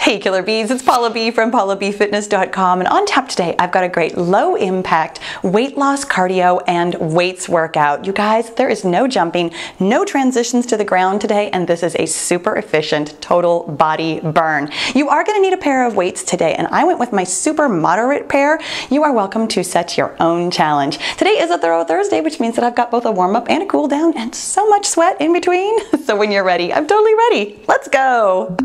Hey Killer Bees, it's Pahla B from PahlaBFitness.com, and on tap today I've got a great low impact weight loss cardio and weights workout. You guys, there is no jumping, no transitions to the ground today, and this is a super efficient total body burn. You are going to need a pair of weights today, and I went with my super moderate pair. You are welcome to set your own challenge. Today is a Thorough Thursday, which means that I've got both a warm up and a cool down and so much sweat in between. So when you're ready, I'm totally ready. Let's go.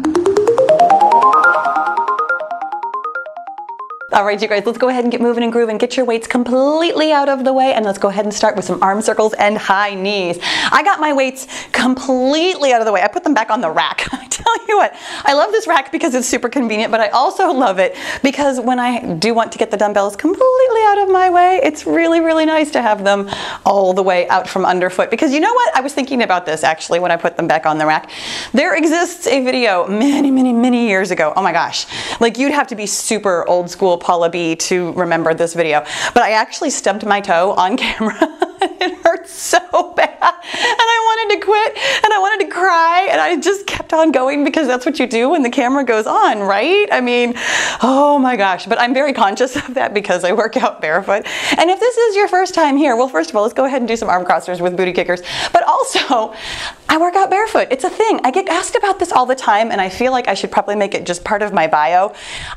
All right, you guys, let's go ahead and get moving and grooving. Get your weights completely out of the way, and let's go ahead and start with some arm circles and high knees. I got my weights completely out of the way. I put them back on the rack. I tell you what, I love this rack because it's super convenient, but I also love it because when I do want to get the dumbbells completely out of my way, it's really, really nice to have them all the way out from underfoot. Because you know what? I was thinking about this actually when I put them back on the rack. There exists a video many years ago. Oh my gosh. Like, you'd have to be super old school Pahla B to remember this video. But I actually stubbed my toe on camera. It hurt so bad, and I wanted to quit, and I wanted to cry, and I just kept on going because that's what you do when the camera goes on, right? I mean, oh my gosh, but I'm very conscious of that because I work out barefoot. And if this is your first time here, well, first of all, let's go ahead and do some arm crossers with booty kickers, but also, I work out barefoot. It's a thing. I get asked about this all the time, and I feel like I should probably make it just part of my bio.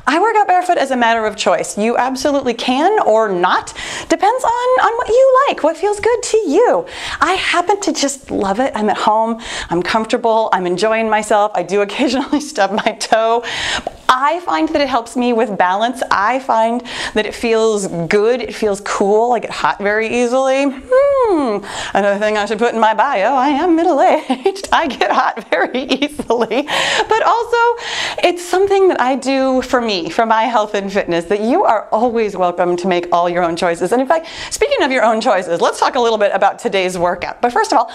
I work out barefoot as a matter of choice. You absolutely can or not. Depends on what you like, what feels good to you. I happen to just love it. I'm at home, I'm comfortable, I'm enjoying myself. I do occasionally stub my toe. I find that it helps me with balance. I find that it feels good, it feels cool. I get hot very easily. Another thing I should put in my bio, I am middle-aged. I get hot very easily. But also, it's something that I do for me, for my health and fitness, that you are always welcome to make all your own choices. And in fact, speaking of your own choices, let's talk a little bit about today's workout. But first of all,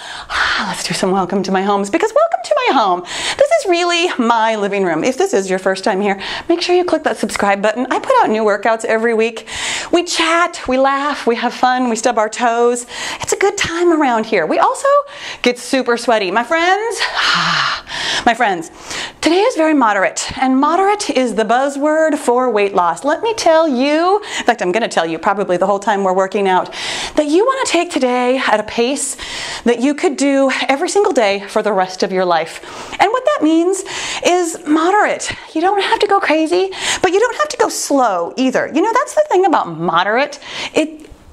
let's do some welcome to my homes, because welcome to my home. This is really my living room. If this is your first time here, make sure you click that subscribe button. I put out new workouts every week. We chat, we laugh, we have fun, we stub our toes. It's a good time around here. We also get super sweaty. My friends, today is very moderate, and moderate is the buzzword for weight loss. Let me tell you, in fact, I'm going to tell you probably the whole time we're working out, that you want to take today at a pace that you could do every single day for the rest of your life. And what that means is moderate. You don't have to go crazy, but you don't have to go slow either. You know, that's the thing about moderate.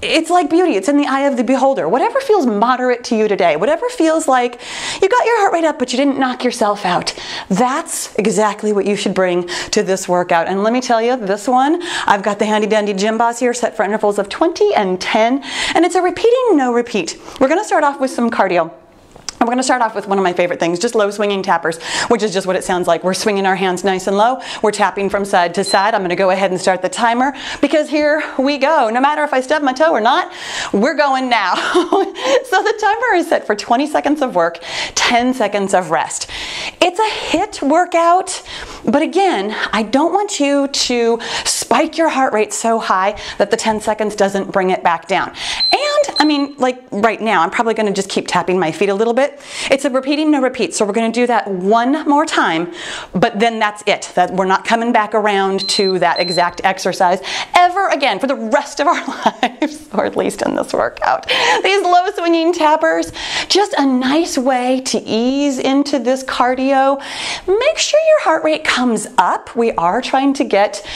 It's like beauty. It's in the eye of the beholder. Whatever feels moderate to you today, whatever feels like you got your heart rate up but you didn't knock yourself out, that's exactly what you should bring to this workout. And let me tell you, this one, I've got the handy dandy gym boss here set for intervals of 20 and 10, and it's a repeating no repeat. We're going to start off with some cardio. And we're going to start off with one of my favorite things, just low swinging tappers, which is just what it sounds like. We're swinging our hands nice and low. We're tapping from side to side. I'm going to go ahead and start the timer because here we go. No matter if I stub my toe or not, we're going now. So the timer is set for 20 seconds of work, 10 seconds of rest. It's a HIIT workout, but again, I don't want you to spike your heart rate so high that the 10 seconds doesn't bring it back down. And I mean, like right now, I'm probably going to just keep tapping my feet a little bit. It's a repeating no repeat, so we're going to do that one more time, but then that's it. That we're not coming back around to that exact exercise ever again for the rest of our lives, or at least in this workout. These low swinging tappers, just a nice way to ease into this cardio. Make sure your heart rate comes up. We are trying to get,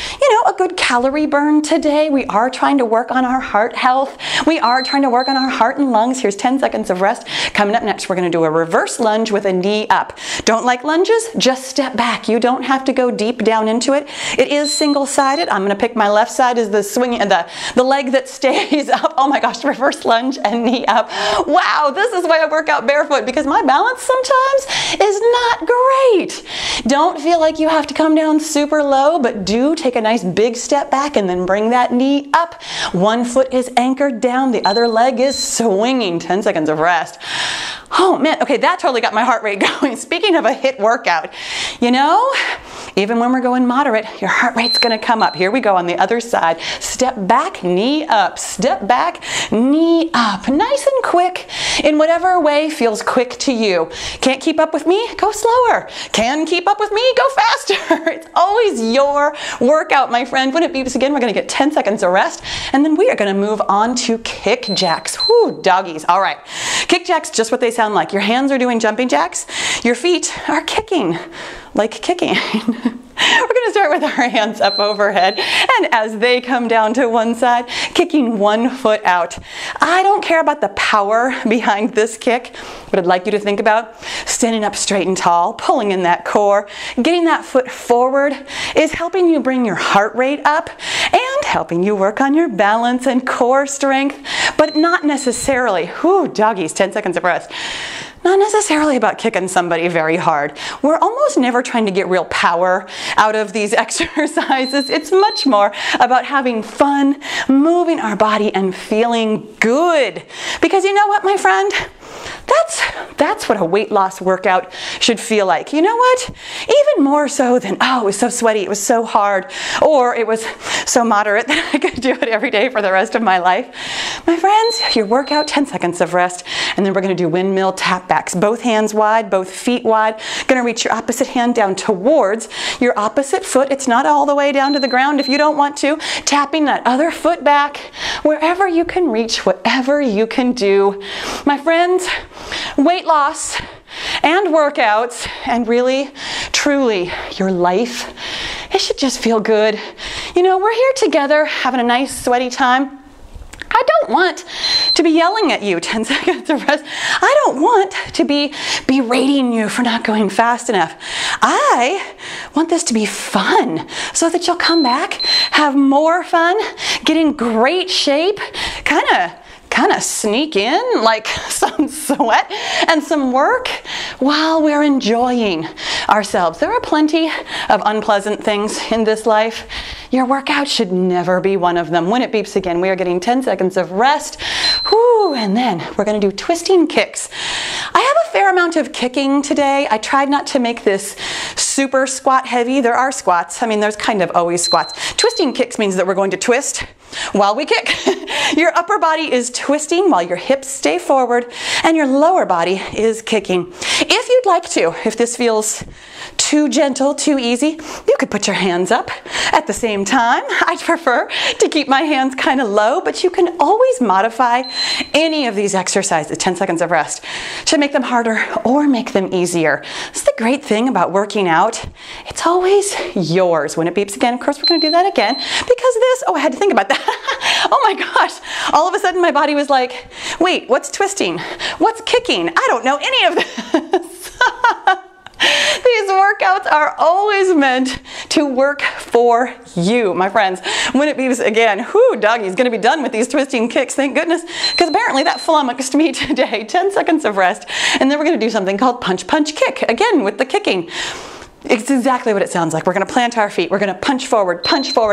a good calorie burn today. We are trying to work on our heart health. We are trying to work on our heart and lungs. Here's 10 seconds of rest. Coming up next, we're going to do a reverse lunge with a knee up. Don't like lunges? Just step back. You don't have to go deep down into it. It is single-sided. I'm going to pick my left side as the swing, the leg that stays up. Oh my gosh, reverse lunge and knee up. Wow, this is why I work out barefoot, because my balance sometimes is not great. Don't feel like you have to come down super low, but do take a nice big step back and then bring that knee up. One foot is anchored down, the other leg is swinging. 10 seconds of rest. Oh man, okay, that totally got my heart rate going. Speaking of a HIIT workout, Even when we're going moderate, your heart rate's gonna come up. Here we go on the other side. Step back, knee up. Step back, knee up. Nice and quick in whatever way feels quick to you. Can't keep up with me? Go slower. Can keep up with me? Go faster. It's always your workout, my friend. When it beeps again, we're gonna get 10 seconds of rest, and then we are gonna move on to kick jacks. Whoo, doggies. All right. Kick jacks, just what they sound like. Your hands are doing jumping jacks. Your feet are kicking, like kicking. We're going to start with our hands up overhead, and as they come down to one side, kicking one foot out. I don't care about the power behind this kick, but I'd like you to think about standing up straight and tall, pulling in that core, getting that foot forward is helping you bring your heart rate up and helping you work on your balance and core strength, but not necessarily, whoo, doggies, 10 seconds of rest. Not necessarily about kicking somebody very hard. We're almost never trying to get real power out of these exercises. It's much more about having fun, moving our body, and feeling good. Because you know what, my friend? That's what a weight loss workout should feel like. You know what? Even more so than, oh, it was so sweaty, it was so hard, or it was so moderate that I could do it every day for the rest of my life. My friends, your workout, 10 seconds of rest, and then we're going to do windmill tapbacks. Both hands wide, both feet wide. Going to reach your opposite hand down towards your opposite foot. It's not all the way down to the ground if you don't want to. Tapping that other foot back wherever you can reach, whatever you can do. My friends, weight loss and workouts and really, truly your life, it should just feel good. You know, we're here together having a nice sweaty time. I don't want to be yelling at you 10 seconds of rest. I don't want to be berating you for not going fast enough. I want this to be fun so that you'll come back, have more fun, get in great shape, kind of sneak in like some sweat and some work while we're enjoying ourselves. There are plenty of unpleasant things in this life. Your workout should never be one of them. When it beeps again, we are getting 10 seconds of rest. Whoo, and then we're going to do twisting kicks. I have a fair amount of kicking today. I tried not to make this super squat heavy. There are squats. I mean, there's kind of always squats. Twisting kicks means that we're going to twist while we kick. Your upper body is twisting while your hips stay forward and your lower body is kicking. If you'd like to, if this feels too gentle, too easy, you could put your hands up at the same time. I prefer to keep my hands kind of low, but you can always modify any of these exercises, 10 seconds of rest, to make them harder or make them easier. That's the great thing about working out. It's always yours. When it beeps again, of course, we're going to do that again because this, oh, I had to think about that. Oh my gosh. All of a sudden my body was like, wait, what's twisting? What's kicking? I don't know any of this. These workouts are always meant to work for you, my friends. When it beeps again, whoo, doggy's gonna be done with these twisting kicks, thank goodness, because apparently that flummoxed me today. 10 seconds of rest, and then we're gonna do something called punch, punch, kick, again with the kicking. It's exactly what it sounds like. We're going to plant our feet. We're going to punch forward,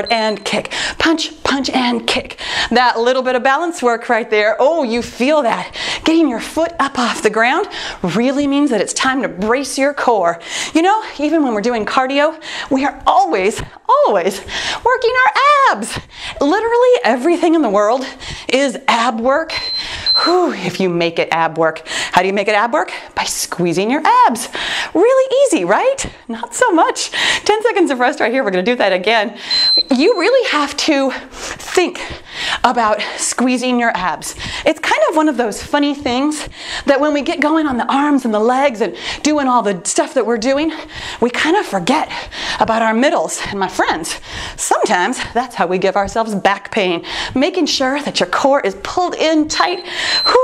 and kick. Punch, punch, and kick. That little bit of balance work right there. Oh, you feel that. Getting your foot up off the ground really means that it's time to brace your core. You know, even when we're doing cardio, we are always working our abs. Literally everything in the world is ab work. Whew, if you make it ab work. How do you make it ab work? By squeezing your abs. Really easy, right? Not so much. 10 seconds of rest right here. We're going to do that again. You really have to think about squeezing your abs. It's kind of one of those funny things that when we get going on the arms and the legs and doing all the stuff that we're doing, we kind of forget about our middles. And my friends, sometimes that's how we give ourselves back pain. Making sure that your core is pulled in tight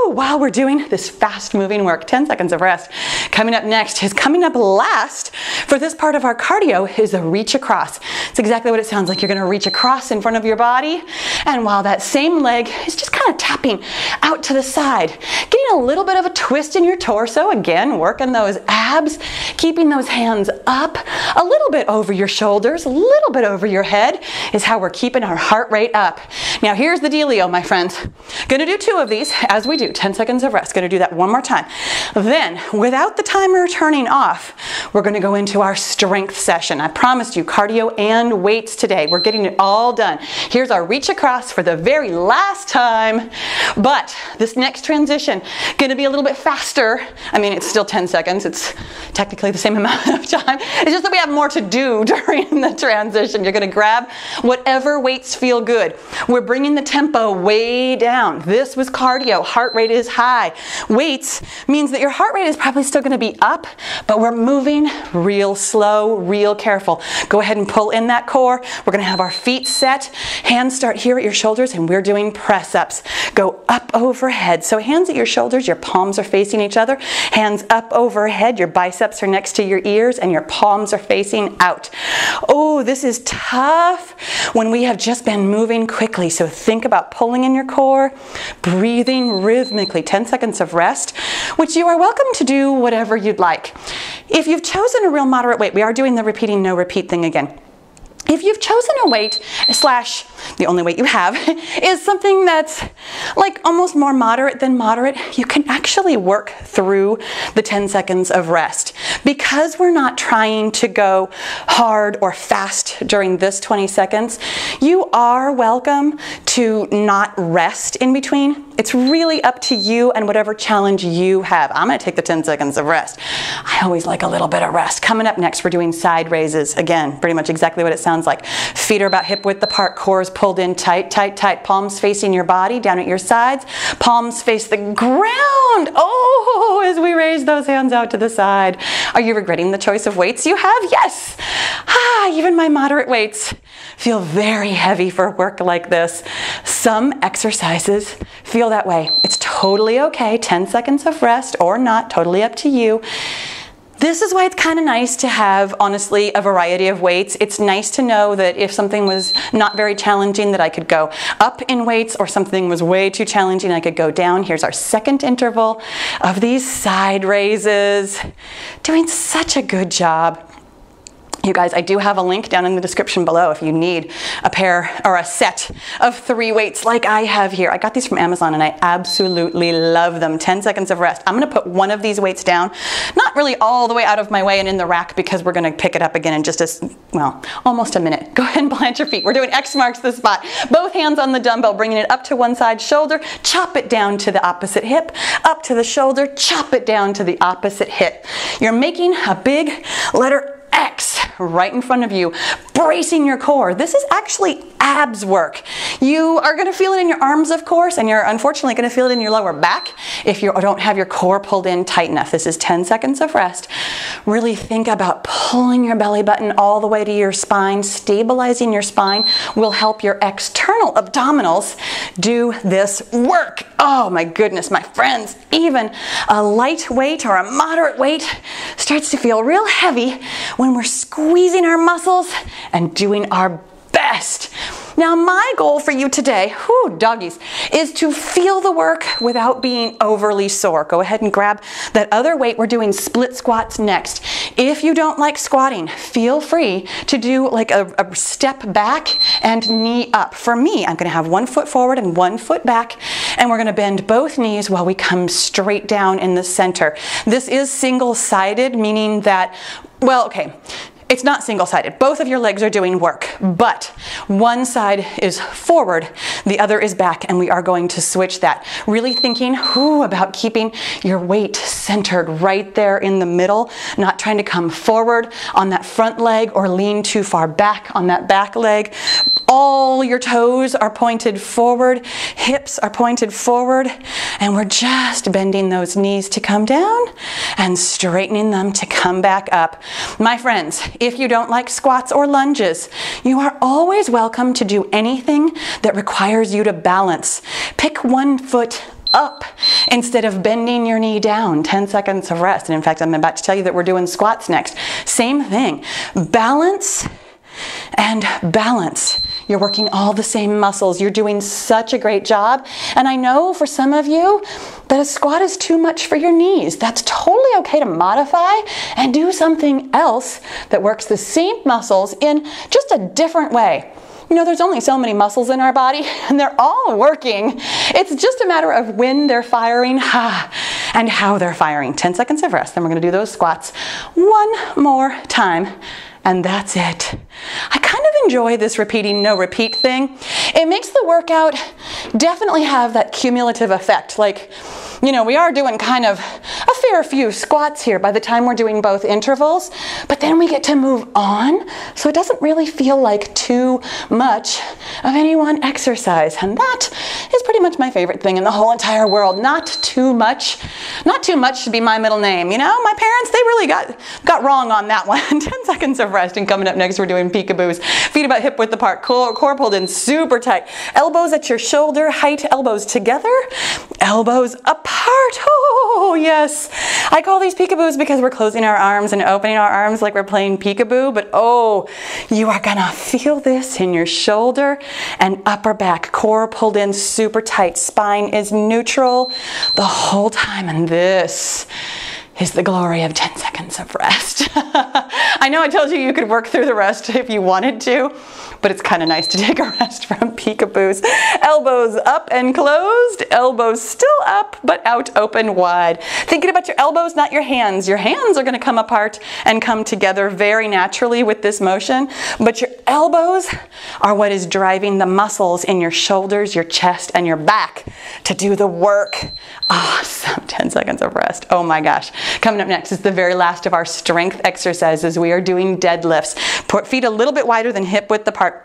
while we're doing this fast moving work. 10 seconds of rest. Coming up next is coming up last for this part of our cardio is a reach across. It's exactly what it sounds like. You're going to reach across in front of your body, and while that same leg is just kind of tapping out to the side, getting a little bit of a twist in your torso. Again, working those abs, keeping those hands up a little bit over your shoulders, a little bit over your head is how we're keeping our heart rate up. Now here's the dealio, my friends. Gonna do 2 of these as we do, 10 seconds of rest. Gonna do that one more time. Then, without the timer turning off, we're gonna go into our strength session. I promised you cardio and weights today. We're getting it all done. Here's our reach across for the very last time. But this next transition, gonna be a little bit faster. I mean, it's still 10 seconds. It's technically the same amount of time. It's just that we have more to do during the transition. You're gonna grab whatever weights feel good. We're bringing the tempo way down. This was cardio. Heart rate is high. Weights means that your heart rate is probably still gonna be up, but we're moving real slow, real careful. Go ahead and pull in that core. We're gonna have our feet set. Hands start here at your shoulders, and we're doing press-ups. Go up overhead. So hands at your shoulders, your palms are facing each other. Hands up overhead, your biceps are next to your ears, and your palms are facing out. Oh, this is tough when we have just been moving quickly. So think about pulling in your core, breathing rhythmically, 10 seconds of rest, which you are welcome to do whatever you'd like. If you've chosen a real moderate weight, we are doing the repeating no repeat thing again. If you've chosen a weight slash the only weight you have is something that's like almost more moderate than moderate, you can actually work through the 10 seconds of rest. Because we're not trying to go hard or fast during this 20 seconds, you are welcome to not rest in between. It's really up to you and whatever challenge you have. I'm gonna take the 10 seconds of rest. I always like a little bit of rest. Coming up next, we're doing side raises. Again, pretty much exactly what it sounds like. Feet are about hip width apart, core is pulled in tight, tight, tight. Palms facing your body, down at your sides. Palms face the ground. Oh, as we raise those hands out to the side. Are you regretting the choice of weights you have? Yes. Even my moderate weights feel very heavy for work like this. Some exercises feel that way. It's totally okay. 10 seconds of rest or not, totally up to you. This is why it's kind of nice to have, honestly, a variety of weights. It's nice to know that if something was not very challenging, that I could go up in weights, or something was way too challenging, I could go down. Here's our second interval of these side raises. Doing such a good job. You guys, I do have a link down in the description below if you need a pair or a set of 3 weights like I have here. I got these from Amazon and I absolutely love them. 10 seconds of rest. I'm gonna put one of these weights down, not really all the way out of my way and in the rack, because we're gonna pick it up again in just almost a minute. Go ahead and plant your feet. We're doing X marks the spot. Both hands on the dumbbell, bringing it up to one side shoulder, chop it down to the opposite hip, up to the shoulder, chop it down to the opposite hip. You're making a big letter X right in front of you, bracing your core. This is actually abs work. You are going to feel it in your arms, of course, and you're unfortunately going to feel it in your lower back if you don't have your core pulled in tight enough. This is 10 seconds of rest. Really think about pulling your belly button all the way to your spine. Stabilizing your spine will help your external abdominals do this work. Oh my goodness, my friends, even a light weight or a moderate weight starts to feel real heavy when we're squeezing our muscles and doing our best. Now, my goal for you today, doggies, is to feel the work without being overly sore. Go ahead and grab that other weight. We're doing split squats next. If you don't like squatting, feel free to do like a step back and knee up. For me, I'm gonna have 1 foot forward and 1 foot back, and we're gonna bend both knees while we come straight down in the center. This is single-sided, meaning that, well, okay, it's not single-sided. Both of your legs are doing work, but one side is forward, the other is back, and we are going to switch that. Really thinking about keeping your weight centered right there in the middle, not trying to come forward on that front leg or lean too far back on that back leg. All your toes are pointed forward, hips are pointed forward, and we're just bending those knees to come down and straightening them to come back up. My friends, if you don't like squats or lunges, you are always welcome to do anything that requires you to balance. Pick 1 foot up instead of bending your knee down. 10 seconds of rest. And in fact, I'm about to tell you that we're doing squats next. Same thing. Balance and balance. You're working all the same muscles. You're doing such a great job. And I know for some of you that a squat is too much for your knees. That's totally okay to modify and do something else that works the same muscles in just a different way. you know, there's only so many muscles in our body and they're all working. It's just a matter of when they're firing and how they're firing. 10 seconds of rest. Then we're going to do those squats one more time. And that's it. I kind of enjoy this repeating, no repeat thing. It makes the workout definitely have that cumulative effect. Like, you know, we are doing kind of a fair few squats here by the time we're doing both intervals, but then we get to move on. So it doesn't really feel like too much of any one exercise. And that is pretty much my favorite thing in the whole entire world. Not too much. Not too much should be my middle name. You know, my parents, they really got wrong on that one. 10 seconds of rest. And coming up next, we're doing peekaboos. Feet about hip width apart, core pulled in super tight. Elbows at your shoulder height, elbows together, elbows apart. Oh, yes. I call these peekaboos because we're closing our arms and opening our arms like we're playing peekaboo. But oh, you are gonna feel this in your shoulder and upper back. Core pulled in super tight. Spine is neutral the whole time. And this is the glory of 10 seconds of rest. I know I told you you could work through the rest if you wanted to, but it's kind of nice to take a rest from peekaboos. Elbows up and closed, elbows still up, but out open wide. Thinking about your elbows, not your hands. Your hands are going to come apart and come together very naturally with this motion, but your elbows are what is driving the muscles in your shoulders, your chest, and your back to do the work. Awesome. 10 seconds of rest. Oh my gosh. Coming up next is the very last of our strength exercises. We are doing deadlifts. Put feet a little bit wider than hip width apart.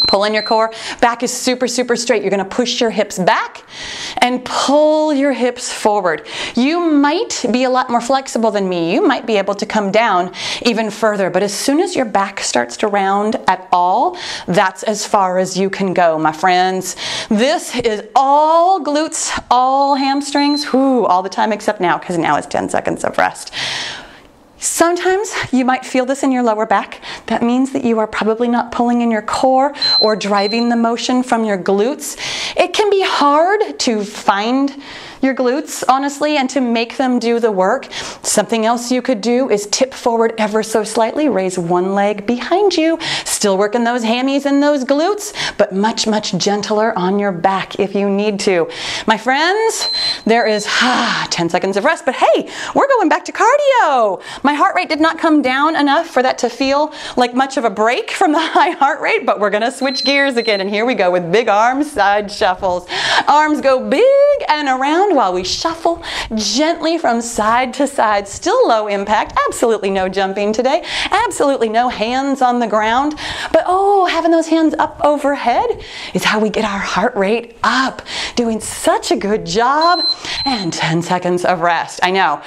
Pull in your core. Back is super, super straight. You're going to push your hips back and pull your hips forward. You might be a lot more flexible than me. You might be able to come down even further. But as soon as your back starts to round at all, that's as far as you can go, my friends. This is all glutes, all hamstrings, all the time except now, because now it's 10 seconds of rest. Sometimes you might feel this in your lower back. That means that you are probably not pulling in your core or driving the motion from your glutes. It can be hard to find your glutes, honestly, and to make them do the work. Something else you could do is tip forward ever so slightly, raise one leg behind you, still working those hammies and those glutes, but much, much gentler on your back if you need to. My friends, there is 10 seconds of rest, but hey, we're going back to cardio. My heart rate did not come down enough for that to feel like much of a break from the high heart rate, but we're gonna switch gears again, and here we go with big arm side shuffles. Arms go big and around while we shuffle gently from side to side. Still low impact, absolutely no jumping today, absolutely no hands on the ground, but oh, having those hands up overhead is how we get our heart rate up. Doing such a good job. And 10 seconds of rest. I know,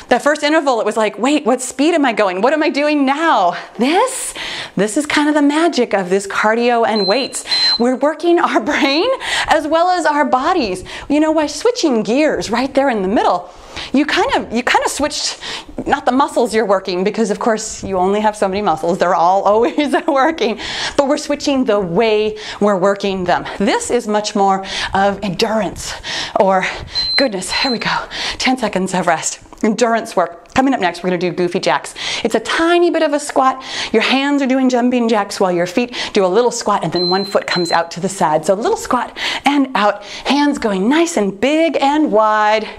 that first interval it was like, wait, what speed am I going? What am I doing now? This is kind of the magic of this cardio and weights. We're working our brain as well as our bodies. You know, by switching gears right there in the middle, you kind of switched, not the muscles you're working, because of course you only have so many muscles, they're all always working, but we're switching the way we're working them. This is much more of endurance, or goodness, here we go, 10 seconds of rest, endurance work. Coming up next, we're going to do goofy jacks. It's a tiny bit of a squat. Your hands are doing jumping jacks while your feet do a little squat, and then one foot comes out to the side. So a little squat and out, hands going nice and big and wide.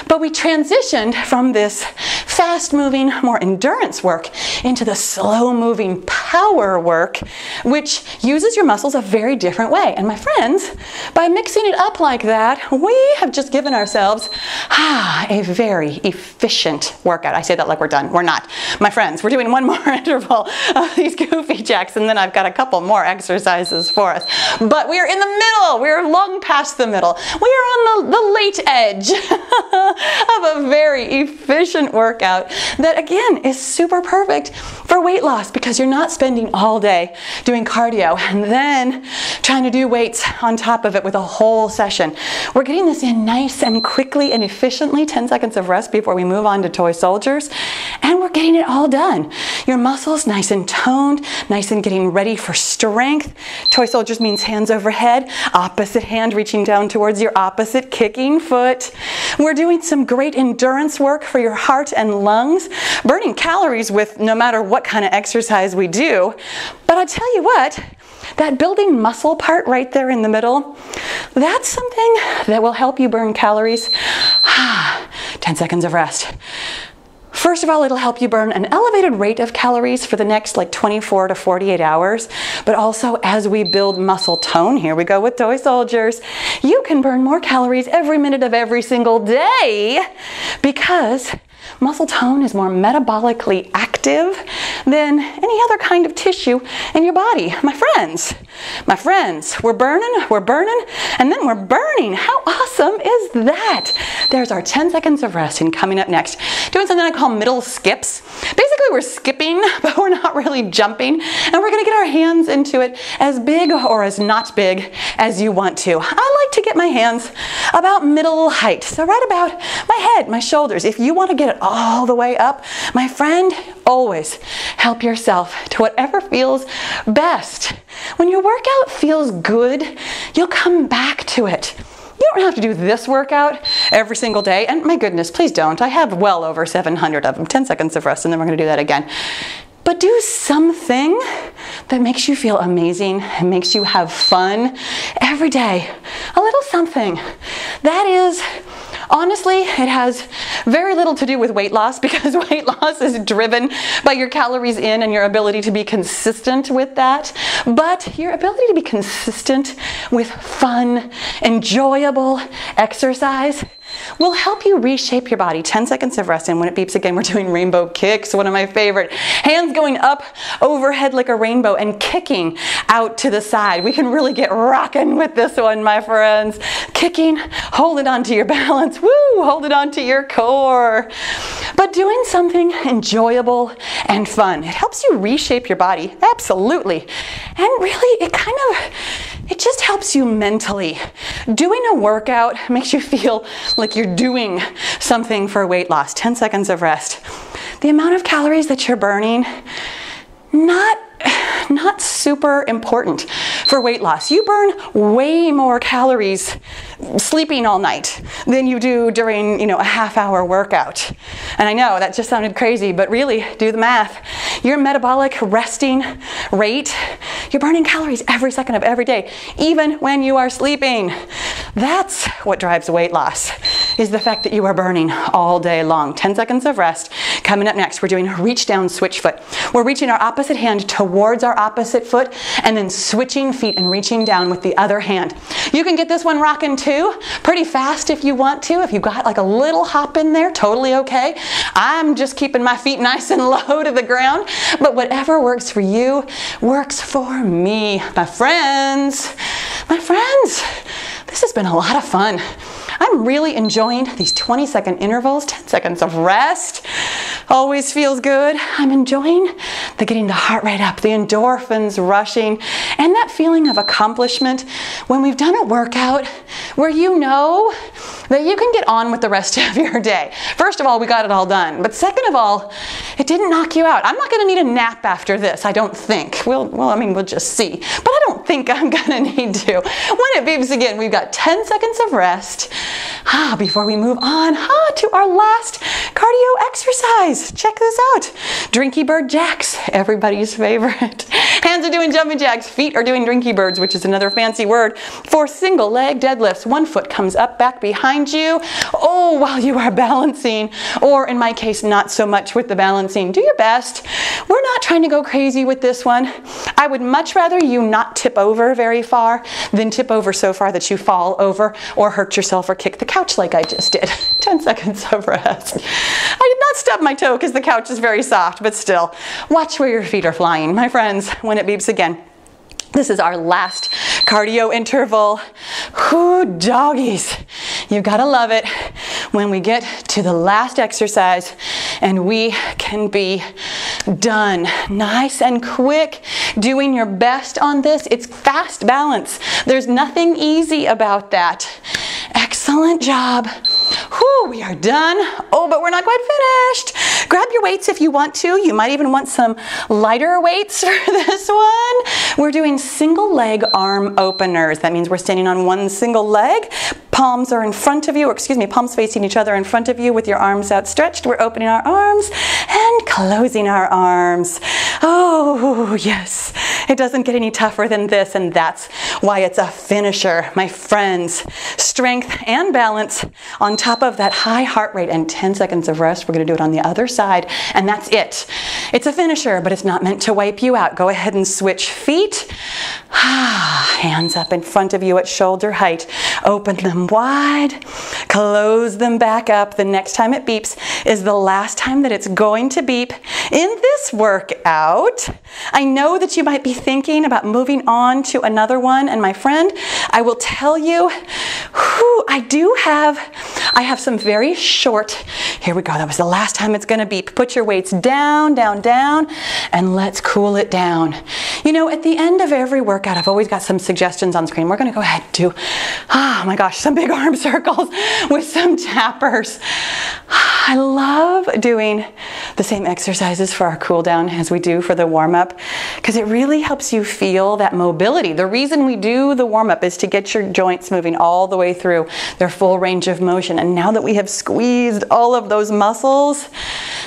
But we transitioned from this fast-moving, more endurance work into the slow-moving power work, which uses your muscles a very different way. And my friends, by mixing it up like that, we have just given ourselves a very efficient workout. I say that like we're done. We're not. My friends, we're doing one more interval of these goofy jacks, and then I've got a couple more exercises for us. But we are in the middle. We are long past the middle. We are on the late edge of a very efficient workout that, again, is super perfect for weight loss, because you're not spending all day doing cardio and then trying to do weights on top of it with a whole session. We're getting this in nice and quickly and efficiently, 10 seconds of rest before we move on to toy soldiers, and we're getting it all done. Your muscles nice and toned, nice and getting ready for strength. Toy soldiers means hands overhead, opposite hand reaching down towards your opposite kicking foot. We're doing some great endurance work for your heart and lungs, burning calories with no matter what kind of exercise we do. But I tell you what, that building muscle part right there in the middle, that's something that will help you burn calories. 10 seconds of rest. First of all, it'll help you burn an elevated rate of calories for the next like 24 to 48 hours. But also as we build muscle tone, here we go with toy soldiers, you can burn more calories every minute of every single day because muscle tone is more metabolically active than any other kind of tissue in your body. My friends, we're burning, and then we're burning. How awesome is that? There's our 10 seconds of rest, and coming up next, doing something I call middle skips. Basically, we're skipping, but we're not really jumping, and we're gonna get our hands into it as big or as not big as you want to. I like to get my hands about middle height, so right about my head, my shoulders. If you want to get it all the way up, my friend, always help yourself to whatever feels best. When your workout feels good, you'll come back to it. You don't have to do this workout every single day, and my goodness, please don't. I have well over 700 of them. 10 seconds of rest, and then we're going to do that again. But do something that makes you feel amazing and makes you have fun every day. A little something. That is, honestly, it has very little to do with weight loss because weight loss is driven by your calories in and your ability to be consistent with that. But your ability to be consistent with fun, enjoyable exercise will help you reshape your body. 10 seconds of rest, and when it beeps again, we're doing rainbow kicks, one of my favorite. Hands going up overhead like a rainbow and kicking out to the side. We can really get rocking with this one, my friends. Kicking, hold it onto your balance, woo, hold it onto your core. But doing something enjoyable and fun, it helps you reshape your body, absolutely. And really, it just helps you mentally. Doing a workout makes you feel like you're doing something for weight loss. 10 seconds of rest. The amount of calories that you're burning, not super important for weight loss. You burn way more calories sleeping all night than you do during, a half-hour workout. And I know that just sounded crazy, but really, do the math. Your metabolic resting rate, you're burning calories every second of every day, even when you are sleeping. That's what drives weight loss, is the fact that you are burning all day long. 10 seconds of rest. Coming up next, we're doing a reach down switch foot. We're reaching our opposite hand towards our opposite foot and then switching feet and reaching down with the other hand. You can get this one rocking too, pretty fast if you want to. If you've got like a little hop in there, totally okay. I'm just keeping my feet nice and low to the ground, but whatever works for you works for me. My friends, this has been a lot of fun. I'm really enjoying these 20-second intervals, 10 seconds of rest. Always feels good. I'm enjoying getting the heart rate up, the endorphins rushing, and that feeling of accomplishment when we've done a workout where you know that you can get on with the rest of your day. First of all, we got it all done. But second of all, it didn't knock you out. I'm not going to need a nap after this, I don't think. We'll just see. But I don't think I'm going to need to. When it beeps again, we've got 10 seconds of rest before we move on to our last cardio exercise. Check this out. Drinky bird jacks, everybody's favorite. Hands are doing jumping jacks. Feet are doing drinky birds, which is another fancy word for single leg deadlifts. One foot comes up back behind you. Oh, while you are balancing, or in my case, not so much with the balancing. Do your best. We're not trying to go crazy with this one. I would much rather you not tip over very far than tip over so far that you fall over or hurt yourself or kick the couch like I just did. 10 seconds of rest. I did not stub my toe because the couch is very soft, but still, watch where your feet are flying. My friends, when it beeps again, this is our last cardio interval. Whoo, doggies. You've got to love it when we get to the last exercise and we can be done. Nice and quick. Doing your best on this. It's fast balance. There's nothing easy about that. Excellent job. Whew, we are done. Oh, but we're not quite finished. Grab your weights if you want to. You might even want some lighter weights for this one. We're doing single leg arm openers. That means we're standing on one single leg, Palms are in front of you, or excuse me, palms facing each other in front of you with your arms outstretched. We're opening our arms and closing our arms. Oh, yes. It doesn't get any tougher than this, and that's why it's a finisher, my friends. Strength and balance on top of that high heart rate and 10 seconds of rest. We're going to do it on the other side, and that's it. It's a finisher, but it's not meant to wipe you out. Go ahead and switch feet. Hands up in front of you at shoulder height. Open them wide. Close them back up. The next time it beeps is the last time that it's going to beep in this workout. I know that you might be thinking about moving on to another one, and my friend, I will tell you, I have some very short, here we go, that was the last time it's gonna beep. Put your weights down, down, down, and let's cool it down. You know, at the end of every workout, I've always got some suggestions on screen. We're gonna go ahead and do, oh my gosh, some big arm circles with some tappers. I love doing the same exercises for our cool down as we do for the warm up, because it really helps you feel that mobility. The reason we do the warm up is to get your joints moving all the way through their full range of motion. And now that we have squeezed all of those muscles,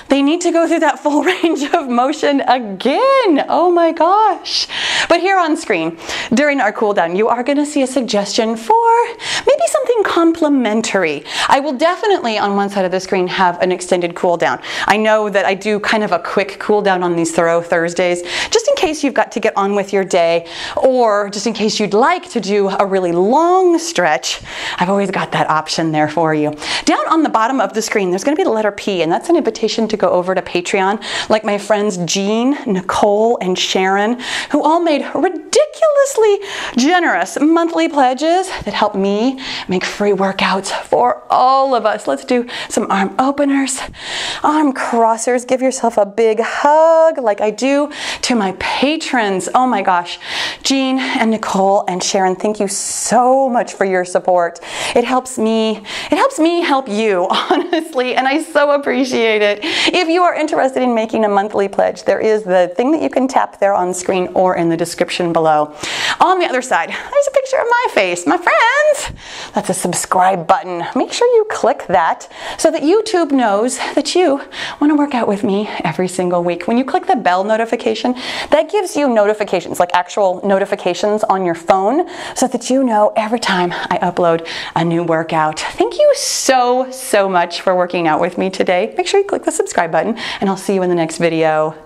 they need to go through that full range of motion again. Oh my gosh. But here on screen, during our cool down, you are going to see a suggestion for maybe something complementary. I will definitely on one side of the screen have an extended cool down. I know that I do kind of a quick cool down on these Thorough Thursdays, just in case you've got to get on with your day, or just in case you'd like to do a really long stretch. I've always got that option there for you. Down on the bottom of the screen, there's going to be the letter P, and that's an invitation to go over to Patreon, like my friends Jean, Nicole, and Sharon, who all made ridiculously generous monthly pledges that help me make free workouts for all of us. Let's do some arm openers, arm crossers. Give yourself a big hug like I do to my patrons. Oh my gosh, Jean and Nicole and Sharon, thank you so much for your support. It helps me help you, honestly, and I so appreciate it. If you are interested in making a monthly pledge, there is the thing that you can tap there on screen or in the description below. On the other side, there's a picture of my face. My friends, that's a subscribe button. Make sure you click that so that YouTube knows that you want to work out with me every single week. When you click the bell notification, that gives you notifications, like actual notifications on your phone, so that you know every time I upload a new workout. Thank you so much for working out with me today. Make sure you click the subscribe button, and I'll see you in the next video.